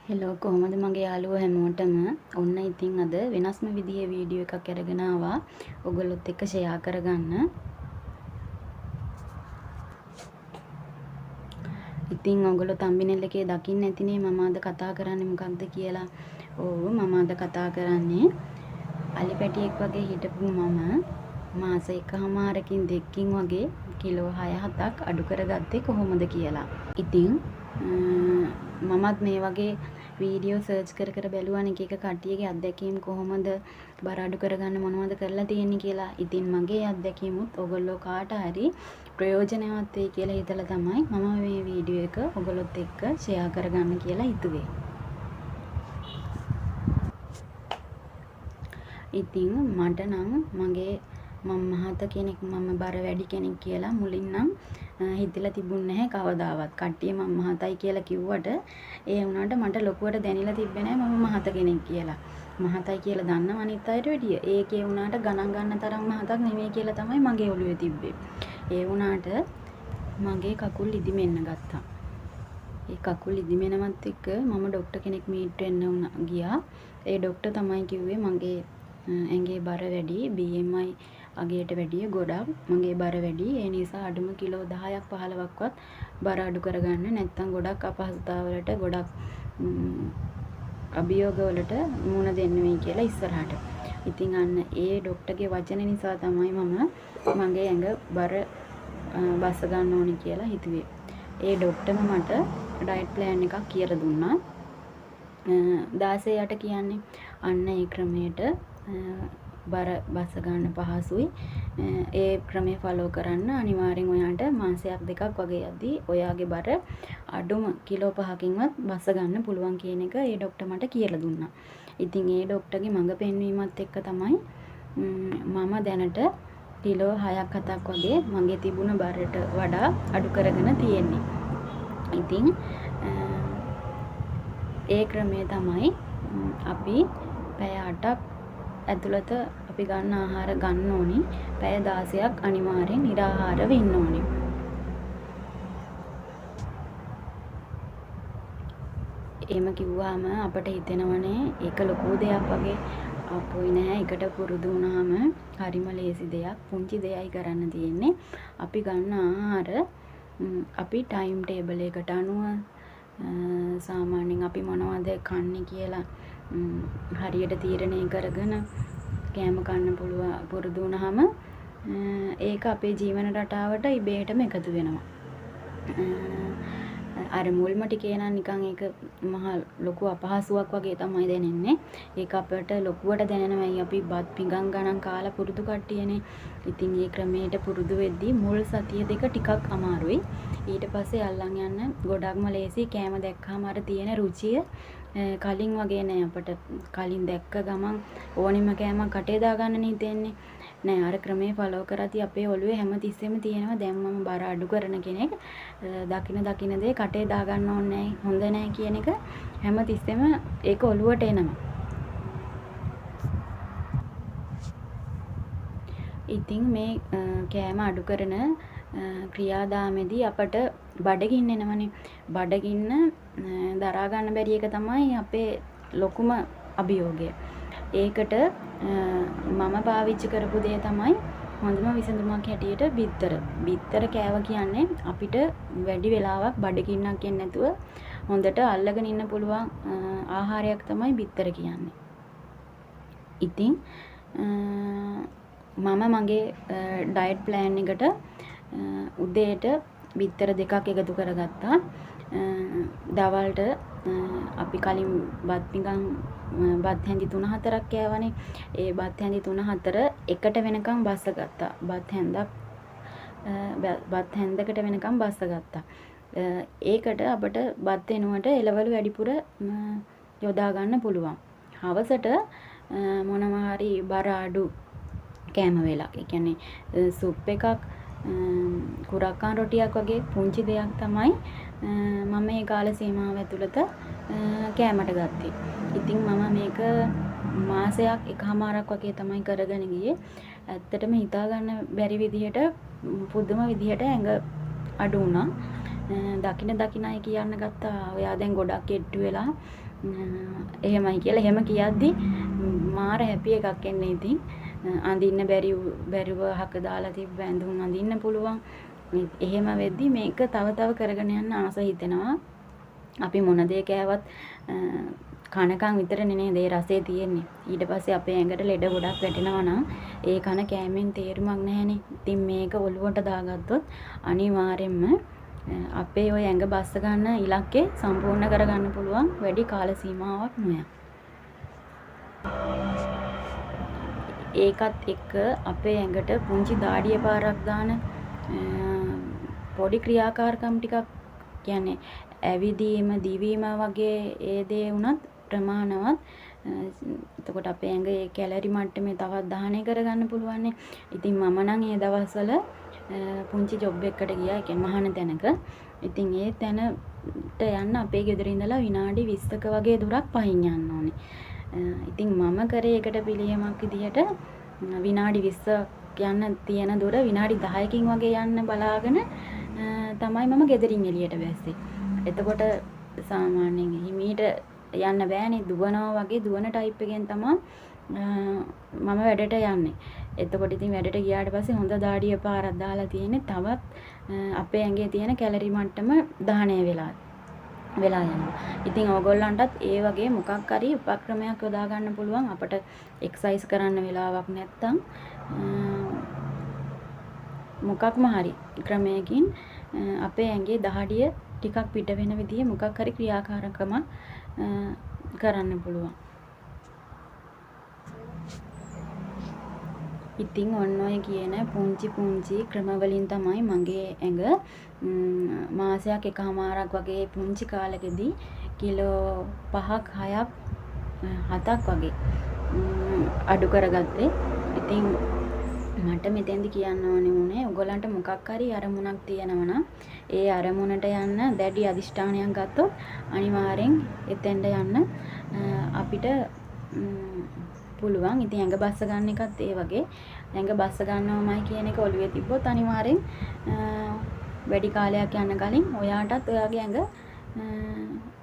Hello කොහොමද මගේ යාළුවෝ හැමෝටම ඔන්න ඉතින් අද වෙනස්ම විදිහේ වීඩියෝ එකක් අරගෙන ආවා ඔයගොල්ලොත් එක්ක ෂෙයා කරගන්න. ඉතින් ඔයගොල්ලෝ තම්බිනෙල් එකේ දකින්න ඇතිනේ මම අද කතා කරන්නේ මොකක්ද කියලා. ඔව් මම අද කතා කරන්නේ අලි පැටියෙක් වගේ හිටපු මම මාස එකමාරකින් දෙකකින් වගේ කිලෝ 6-7ක් අඩු කරගත්තේ කොහොමද කියලා. ඉතින් මමත් මේ වගේ වීඩියෝ සර්ච් කර බැලුවානේ එක කට්ටියගේ අත්දැකීම් කොහොමද බර අඩු කරගන්න මොනවද කරලා තියෙන්නේ කියලා. ඉතින් මගේ අත්දැකීමුත් ඔයගොල්ලෝ කාට හරි ප්‍රයෝජනවත් වෙයි කියලා හිතලා තමයි මම මේ වීඩියෝ එක ඔයගොල්ලොත් එක්ක ෂෙයා කරගන්න කියලා හිතුවේ. ඉතින් මට නම් මගේ මහත කෙනෙක් මම බර වැඩි කෙනෙක් කියලා මුලින් නම් හිතලා තිබුණ නැහැ කවදාවත්. කට්ටිය මම මහතයි කියලා කිව්වට ඒ වුණාට මට ලොකුවට දැනෙලා තිබ්බේ නැහැ මම මහත කෙනෙක් කියලා. මහතයි කියලා දන්නව අනිත් අයට වැඩිය. ඒකේ වුණාට ගණන් ගන්න තරම් මහතක් නෙමෙයි කියලා තමයි මගේ ඔළුවේ තිබ්බේ. ඒ වුණාට මගේ කකුල් ඉදිමෙන්න ගත්තා. ඒ කකුල් ඉදිමෙනවත් එක්ක මම ડોක්ටර් කෙනෙක් මීට් වෙන්න ගියා. ඒ ડોක්ටර් තමයි කිව්වේ මගේ ඇඟේ බර වැඩි BMI අගයට වැඩිය ගොඩක් මගේ බර වැඩි ඒ නිසා අඩුම කිලෝ 10ක් 15ක්වත් බර අඩු කරගන්න නැත්නම් ගොඩක් අපහසුතාවලට ගොඩක් අභියෝගවලට මුහුණ දෙන්න වෙයි කියලා ඉස්සරහට. ඉතින් අන්න ඒ ડોක්ටර්ගේ වචන නිසා තමයි මම මගේ ඇඟ බර බස්ස ගන්න ඕනේ කියලා හිතුවේ. ඒ ડોක්ටර්ම මට ඩයට් ප්ලෑන් එකක් කියලා දුන්නා. 16ට කියන්නේ අන්න ඒ ක්‍රමයට බර බස්ස ගන්න පහසුයි. ඒ ක්‍රමේ ෆලෝ කරන්න අනිවාර්යෙන් ඔයාට මාසයක් දෙකක් වගේ යද්දී ඔයාගේ බර අඩුම කිලෝ 5කින්වත් බස්ස ගන්න පුළුවන් කියන එක ඒ ડોක්ටර් මට කියලා දුන්නා. ඉතින් ඒ ડોක්ටර්ගේ මඟ පෙන්වීමත් එක්ක තමයි මම දැනට කිලෝ 6ක් 7ක් වගේ මගේ තිබුණ බරට වඩා අඩු කරගෙන තියෙන්නේ. ඉතින් ඒ ක්‍රමය තමයි අපි පැය 8ක් ඇතුළත අපි ගන්න ආහාර ගන්න ඕනි. පැය 16ක් අනිවාර්යෙන් නිරාහාරව ඉන්න ඕනි. එහෙම කිව්වම අපට හිතෙනවනේ ඒක ලොකු දෙයක් වගේ. අපොයි නෑ එකට පුරුදු වුණාම හරිම ලේසි දෙයක්. පුංචි දෙයයි කරන්න තියෙන්නේ. අපි ගන්න ආහාර අපි ටයිම් ටේබල් එකට අනුව සාමාන්‍යයෙන් අපි මොනවද කන්නේ කියලා හරියට තීරණය කරගෙන කෑම කන්න පුරුදු වුණාම ඒක අපේ ජීවන රටාවට ඉබේටම එකතු වෙනවා. අර මුල්ම ටිකේ නම් නිකන් ඒක මහා ලොකු අපහසුයක් වගේ තමයි දැනෙන්නේ. ඒක අපට ලොකුවට දැනෙනවයි අපි බත් පිඟන් ගණන් කාලා පුරුදු කට්ටියනේ. ඉතින් මේ ක්‍රමයට පුරුදු වෙද්දී මුල් සතිය දෙක ටිකක් අමාරුයි. ඊට පස්සේ අල්ලන් යන්න ගොඩක්ම ලේසි. කෑම දැක්කම අර තියෙන රුචිය කලින් වගේ නෑ අපට. කලින් දැක්ක ගමන් ඕනිම කෑමක් කටේ දාගන්න හිතෙන්නේ නෑ. අර ක්‍රමේ ෆලෝ කරද්දී අපේ ඔළුවේ හැමතිස්සෙම තියෙනවා දැන් මම බර අඩු කරන කෙනෙක්. දකින දේ කටේ දාගන්න ඕනේ නෑ, හොඳ නෑ කියන එක හැමතිස්සෙම ඒක ඔළුවට එනවා. ඉතින් මේ කෑම අඩු කරන ක්‍රියාදාමෙදී අපට බඩගින්න එනවනේ. බඩගින්න දරා ගන්න බැරි එක තමයි අපේ ලොකුම අභියෝගය. ඒකට මම පාවිච්චි කරපු දේ තමයි හොඳම විසඳුමක් හැටියට බිත්තර. බිත්තර කෑව කියන්නේ අපිට වැඩි වෙලාවක් බඩගින්නක් එන්නේ නැතුව හොඳට අල්ලගෙන ඉන්න පුළුවන් ආහාරයක් තමයි බිත්තර කියන්නේ. ඉතින් මම මගේ ඩයට් ප්ලෑන් එකට උදේට බිත්තර දෙකක් එකතු කරගත්තා. දවල්ට අපි කලින් බත් පිඟන් බත් හැඳි 3-4ක් කෑවනේ. ඒ බත් හැඳි 3-4 එකට වෙනකම් බස්ස ගත්තා. බත් හැන්දකට වෙනකම් බස්ස ගත්තා. ඒකට අපට බත් වෙනුවට එළවලු වැඩිපුර යොදා ගන්න පුළුවන්. හවසට මොනවා හරි බර අඩු කෑම වේලක්. ඒ කියන්නේ සුප් එකක් කුරක්කන් රොටියක් වගේ පුංචි දෙයක් තමයි මම මේ කාල සීමාව ඇතුළත කෑමට ගත්තේ. ඉතින් මම මේක මාසයක් එකමාරක් වගේ තමයි කරගෙන ගියේ. ඇත්තටම හිතා ගන්න බැරි විදිහට පුදුම විදිහට ඇඟ අඩු වුණා. දකින අය කියන්න ගත්තා ඔයා දැන් ගොඩක් කෙට්ටු වෙලා එහෙමයි කියලා එහෙම කියද්දි මාර හැපි එකක් එන්නේ. ඉතින් අඳින්න බැරිව හක දාලා තිබ්බ ඇඳුම් අඳින්න පුළුවන්. එහෙම වෙද්දි මේක තව තව කරගෙන යන්න ආස හිතෙනවා. අපි මොන දේ කෑවත් කනකම් විතරනේ නේද ඒ රසය තියෙන්නේ. ඊට පස්සේ අපේ ඇඟට ලෙඩ ගොඩක් වැටෙනවා නම් ඒ කන කෑමෙන් තේරුමක් නැහැනේ. ඉතින් මේක ඔළුවට දාගත්තොත් අනිවාර්යෙන්ම අපේ ওই ඇඟ බස්ස ගන්න ඉලක්කේ සම්පූර්ණ කරගන්න පුළුවන් වැඩි කාල සීමාවක් නොයක්. ඒකත් එක්ක අපේ ඇඟට පුංචි දාඩිය පාරක් දාන පොඩි ක්‍රියාකාරකම් ටිකක් කියන්නේ ඇවිදීම දිවීම වගේ ඒ දේ වුණත් ප්‍රමාණවත්. එතකොට අපේ ඇඟ ඒ කැලරි මට්ටමේ තවත් දහනය කරගන්න පුළුවන්. ඉතින් මම නම් ඒ දවස්වල පුංචි ජොබ් එකකට ගියා. ඒ කියන්නේ මහාන තැනක. ඉතින් ඒ තැනට යන්න අපේ ගෙදර ඉඳලා විනාඩි 20ක වගේ දුරක් පහින් යන්න ඕනේ. ඉතින් මම කරේ ඒකට පිළියමක් විදිහට විනාඩි 20ක් යන්න තියෙන දුර විනාඩි 10කින් වගේ යන්න බලාගෙන තමයි මම ගෙදරින් එළියට බැස්සේ. එතකොට සාමාන්‍යයෙන් හිමීට යන්න බෑනේ, දුවනවා වගේ දුවන ටයිප් එකෙන් තමයි මම වැඩට යන්නේ. එතකොට ඉතින් වැඩට ගියාට පස්සේ හොඳ දාඩිය පාරක් දාලා තියෙන්නේ තවත් අපේ ඇඟේ තියෙන කැලරි මට්ටම දහනය වෙලා යනවා. ඉතින් ඕගොල්ලන්ටත් ඒ වගේ මොකක් හරි උපක්‍රමයක් යොදා ගන්න පුළුවන්. අපිට එක්සර්සයිස් කරන්න වෙලාවක් නැත්තම් මොකක්ම හරි ක්‍රමයකින් අපේ ඇඟේ දහඩිය ටිකක් පිට වෙන විදිය මොකක් හරි ක්‍රියාකාරකමක් කරන්න පුළුවන්. ඉතින් ඔන්න ඔය කියන පුංචි ක්‍රම වලින් තමයි මගේ ඇඟ මාසයක් එකමාරක් වගේ පුංචි කාලෙකදී කිලෝ 5ක් 6ක් 7ක් වගේ අඩු කරගත්තේ. ඉතින් මට මෙතෙන්දි කියන්න ඕනේ උනේ ඔයගොල්ලන්ට මොකක් හරි අරමුණක් තියෙනවා නම් ඒ අරමුණට යන්න දැඩි අදිෂ්ඨානයක් ගත්තොත් අනිවාර්යෙන් එතෙන්ට යන්න අපිට පුළුවන්. ඉතින් ඇඟ බස්ස ගන්න එකත් ඒ වගේ. ඇඟ බස්ස ගන්නවමයි කියන එක ඔළුවේ තිබ්බොත් අනිවාර්යෙන් වැඩි කාලයක් යන්න කලින් ඔයාටත් ඔයාගේ ඇඟ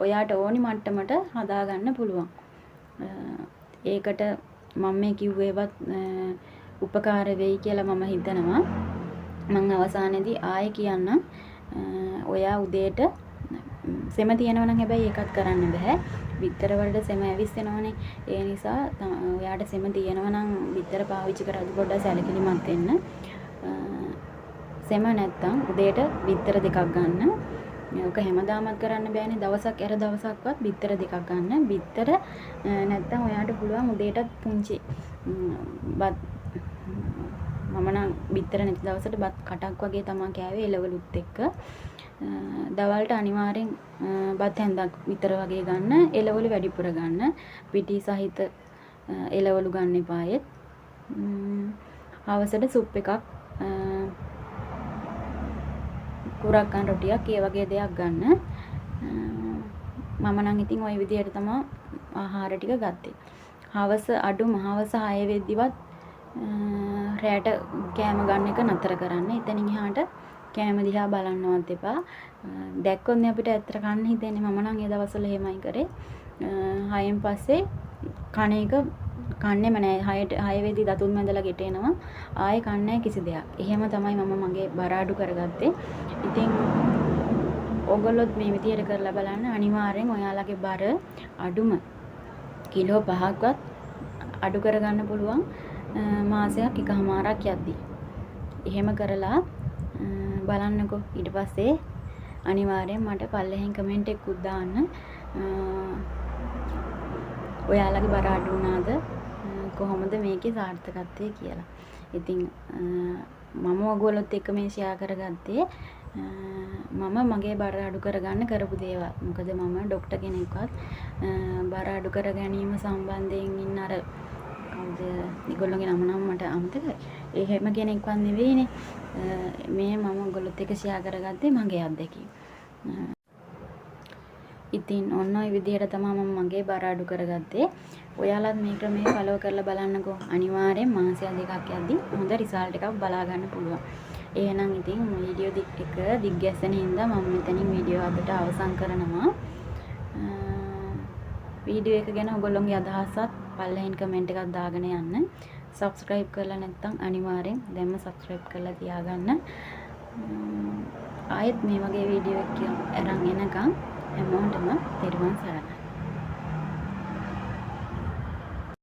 ඔයාට ඕනි මට්ටමට හදාගන්න පුළුවන්. ඒකට මම මේ කිව්වේවත් උපකාර වෙයි කියලා මම හිතනවා. මම අවසානයේදී ආයෙ කියන්නම්. ඔයා උදේට සෙම තියෙනවා නම් හැබැයි ඒකත් කරන්න බෑ. බිත්තර වලට සෙම ඇවිස්සෙනවනේ. ඒ නිසා ඔයාට සෙම තියෙනවා නම් බිත්තර පාවිච්චි කරද්දී පොඩ්ඩක් සැලකිලිමත් වෙන්න. සෙම නැත්තම් උදේට බිත්තර දෙකක් ගන්න. ඔක හැමදාමත් කරන්න බෑනේ. දවසක් ඇර දවසක්වත් බිත්තර දෙකක් ගන්න. බිත්තර නැත්තම් ඔයාට පුළුවන් උදේටත් පුංචි බත් මම නම් බිත්තර නැති දවසට බත් කටක් වගේ තමයි කෑවේ එළවලුත් එක්ක. දවල්ට අනිවාර්යෙන් බත් හැන්දක් විතර වගේ ගන්න. එළවලු වැඩිපුර ගන්න. පිටි සහිත එළවලු ගන්න එපායෙත්. හවසට සුප් එකක් කුරක්කන් රොටියක් ඒ වගේ දෙයක් ගන්න. මම නම් ඉතින් ওই විදිහට තමයි ආහාර ටික ගත්තේ. හවස අඩුම හවස 6 වෙද්දිවත් රැට කෑම ගන්න එක නතර කරන්න. එතනින් එහාට කෑම දිහා බලන්නවත් එපා. දැක්කොත් අපිට ඇත්තට කන්න හිතෙන්නේ. මම නම් ඒ දවස්වල එහෙමයි කරේ. 6න් පස්සේ කණ එක කන්නේම නැහැ. 6 වෙද්දි දතුන් මැදලා ගෙට එනවා. ආයේ කන්නේ කිසි දෙයක්. එහෙම තමයි මම මගේ බර අඩු කරගත්තේ. ඉතින් ඕගොල්ලොත් මේ විදියට කරලා බලන්න. අනිවාර්යෙන් ඔයාලගේ බර අඩුම කිලෝ 5ක්වත් අඩු කරගන්න පුළුවන් මාසයක් එකමාරක් යද්දි. එහෙම කරලා බලන්නකෝ. ඊට පස්සේ අනිවාර්යෙන් මට පල්ලෙහෙන් කමෙන්ට් එකකුත් දාන්න. ඔයාලගේ බර අඩු වුණාද කොහොමද මේකේ සාර්ථකත්වය කියලා. ඉතින් මම ඔයගොල්ලොත් එක්ක මේ ෂෙයා කරගත්තේ මම මගේ බර අඩු කරගන්න කරපු දේවල්. මොකද මම ડોක්ටර් කෙනෙක්වත් බර අඩු කර ගැනීම සම්බන්ධයෙන් ඉන්න අර කවුද ඒගොල්ලෝගේ නම නම් මට අමතකයි. එහෙම කෙනෙක්වත් නෙවෙයිනේ. මේ මම ඔයගොල්ලොත් එක්ක ෂෙයා කරගත්තේ මගේ අත්දැකීම්. ඉතින් ඔන්න ඔය විදිහට තමයි මම මගේ බර අඩු කරගත්තේ. ඔයාලත් මේ ක්‍රමය ෆලෝ කරලා බලන්නකෝ. අනිවාර්යෙන් මාසයක් දෙකක් යද්දි හොඳ රිසල්ට් එකක් බලා ගන්න පුළුවන්. එහෙනම් ඉතින් වීඩියෝ එක දිග්ගැස්සෙන හින්දා මම මෙතනින් වීඩියෝ අදට අවසන් කරනවා. වීඩියෝ එක ගැන ඔයගොල්ලෝගේ අදහසත් පල්ලෙහින් කමෙන්ට් එකක් දාගෙන යන්න. සබ්ස්ක්‍රයිබ් කරලා නැත්නම් අනිවාර්යෙන් දැන්ම සබ්ස්ක්‍රයිබ් කරලා තියාගන්න. ආයෙත් මේ වගේ වීඩියෝ එකක් අරන් එනකම් හැමෝටම තෙරුවන් සරණයි.